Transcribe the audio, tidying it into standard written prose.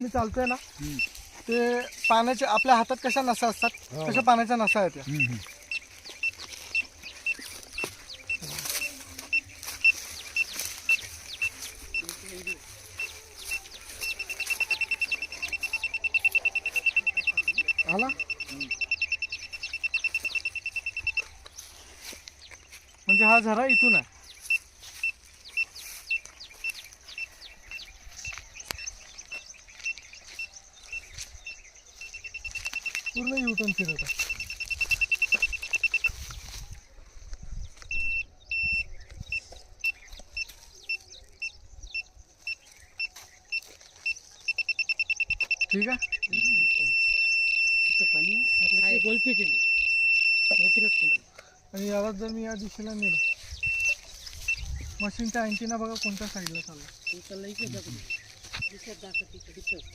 मी चालतोय ना ते पाण्याच्या आपल्या हातात कशा नसा असतात तशा पाण्याच्या नसा आहेत या. आला म्हणजे हा झरा इथून आहे. पूर्ण युटर्न फिरत आहे. ठीक आहे. आणि याला जर मी या दिशेला नेलं मशीनचा अँटिना बघा कोणत्या साईडला चालला.